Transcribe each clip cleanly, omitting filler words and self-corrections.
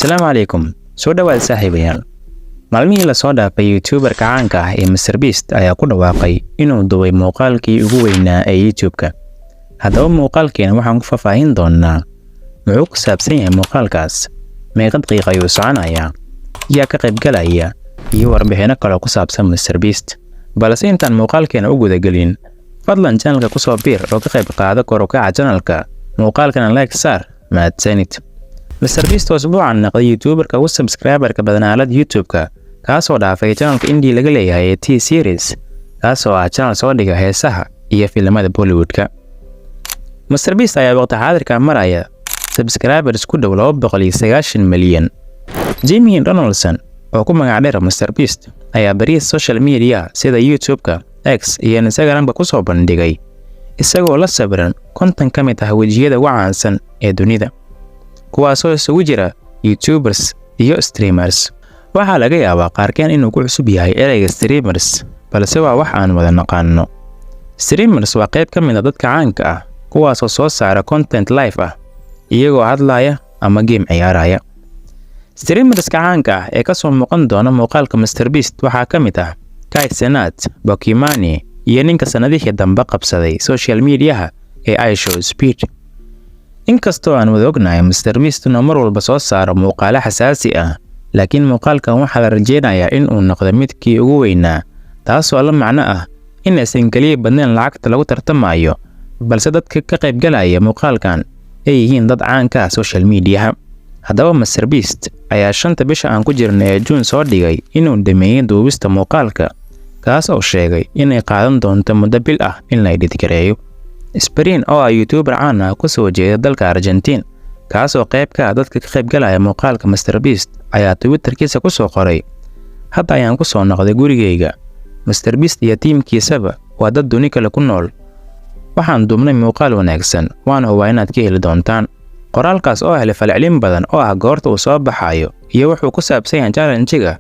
Asalaamu calaykum. Soo dhawaad saaxiibayaal. Maalmihii la soo dhaafay YouTuber-ka caanka ah ee MrBeast ayaa ku dhawaaqay inuu duubay muuqaalkii ugu weynaa ee YouTube-ka. Haddaba muuqaalkeena waxaan ku faahfaahin doonaa muxuu ku saabsan yahay muuqaalkaas, meeqa daqiiqo ayuu soconayaa, yaa ka qaybgalaya, iyo warbixino kale oo ku saabsan MrBeast. Balse intaan muuqaalkeena u gudagelin, fadlan channelka ku soo biir oo ka qayb qaada kor u kaca channelka, muuqaalkana like saar, mahadsanid. MrBeast usbuucan noqday YouTuber-ka ugu subscriber-ka badan aalada YouTube-ka, kaasoo dhaafay channelka indie laga leeyahay ee T-Series, kaasoo ah channel soo dhiga heesaha iyo filimada Bollywood-ka. MrBeast ayaa waqti xaadirka maraya subscribers ku dhow 290 milyan. Jimmy Donaldson oo ku magac dheer MrBeast ayaa bariis social media sida YouTube-ka, X iyo Instagram-ka ku soo bandhigay isagoo la sawiran konton ka mid ah wajiyada ugu caansan ee dunida, kuwaasoo isugu jira YouTubers iyo streamers. Waxaa laga yaabaa qaarkeen inuu ku cusub yahay ereyga streamers, balse waa wax aan wada naqaano. Streamers waa qayb ka mid ah dadka caanka ah kuwaasoo soo saara content live ah iyagoo hadlaya ama game ciyaaraya. Streamerska caanka ah ee ka soo muuqan doona muuqaalka MrBeast waxaa ka mid ah Kai Cenat, Pokimane iyo ninka sanadihii dambe qabsaday social media ee IShowSpeed. Inkastoo aan wada ognahay MrBeast inuu mar walba soo saaro muuqaalo xasaasi ah, laakiin muuqaalkan waxaa la rajeynayaa in uu noqdo midkii ugu weynaa, taasoo la macno ah in aysan kaliya badnayn lacagta lagu tartamayo, balse dadka ka qaybgalaya muuqaalkan ay yihiin dad caan ka ah social media. Haddaba MrBeast ayaa 5 bisha aan ku jirnay ee June soo dhigay inuu dhameeyay duubista muuqaalka, kaas oo sheegay inay qaadan doonto muddo bil ah in la edit gareeyo. Sprin oo ah YouTuber caan ah ku soo jeeda dalka Argentina, kaasoo qayb ka ah dadka ka qaybgalaya muuqaalka MrBeast ayaa Twitter-kiisa ku soo qoray: "Hadda ayaan ku soo noqday gurigeyga. MrBeast iyo tiimkiisaba waa dad duni kale ku nool. Waxaan duubnay muuqaal wanaagsan, waana hubaa inaad ka heli doontaan." Qoraalkaas oo helay falcelin badan oo ah goorta uu soo baxayo iyo wuxuu ku saabsan yahay challenge-ga,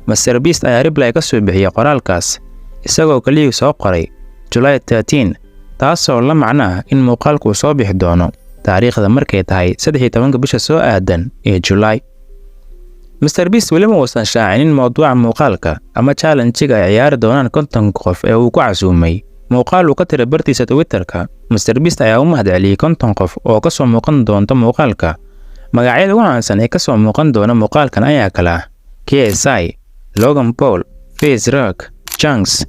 MrBeast ayaa reply ka soo bixiyay qoraalkaas isagoo kaliya soo qoray July 13, taasoo la macno ah in muuqaalku soo bixi doono taariikhda markay tahay 13 bisha soo aadan ee July. MrBeast weli ma uusan shaacinin mowduuca muuqaalka ama challenge-ga ay ciyaari doonaan 50 qof ee uu ku casuumay. Muuqaal uu ka tiray bartiisa Twitter-ka, MrBeast ayaa u mahadceliyay 50 qof oo ka soo muuqan doonta muuqaalka. Magacyada ugu caansan ee ka soo muuqan doona muuqaalkan ayaa kala ah KSI, Logan Paul, Face Rock, Chunks,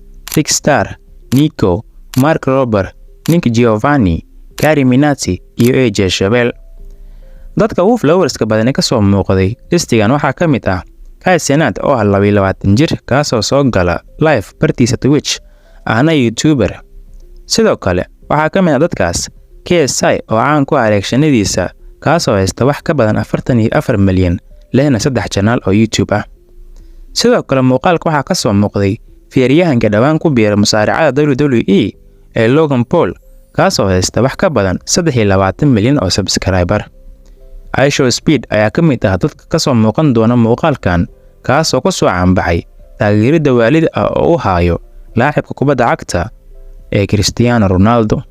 Star, Nico, Mark Rober, Nick Giovanni, Carrie Minati iyo AJ Shabel. Dadka ugu followerska badan ee ka soo muuqday listigan waxaa ka mid ah Kai Cenat oo ah 22 jir, kaasoo soo gala live bartiisa Twitch, ahna YouTuber. Sidoo kale waxaa ka mid ah dadkaas KSI oo caan ku ah reaction-adiisa, kaasoo haysta wax ka badan 44 milyan, lehna 3 channel oo YouTube ah. Sidoo kale muuqaalka waxaa ka soo muuqday feeryahanka dhawaan ku biiray musaaracada WWE ee Logan Paul, kaasoo haysta wax ka badan 23 milyan oo subscriber. IShowSpeed ayaa ka mid ah dadka ka soo muuqan doona muuqaalkan, kaasoo ku soo caanbaxay taageerida waalid ah oo u hayo laacibka kubadda cagta ee Cristiano Ronaldo.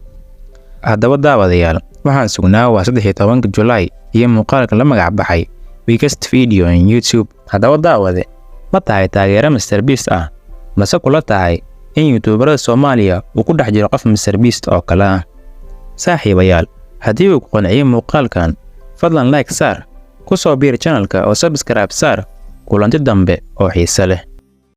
Haddaba daawadayaal, waxaan sugnaa waa 13 July iyo muuqaalka la magac baxay Biggest Video on YouTube. Haddaba daawade, ma tahay taageero MrBeast ah, mase kula tahay in YouTuberada Soomaaliya uu ku dhex jiro qof MrBeast oo kale ah? Saaxiibayaal, haddii uu ku qanciyay muuqaalkan, fadlan like saar, ku soo biir channelka oo subscribe saar. Kulanti dambe oo xiiso leh.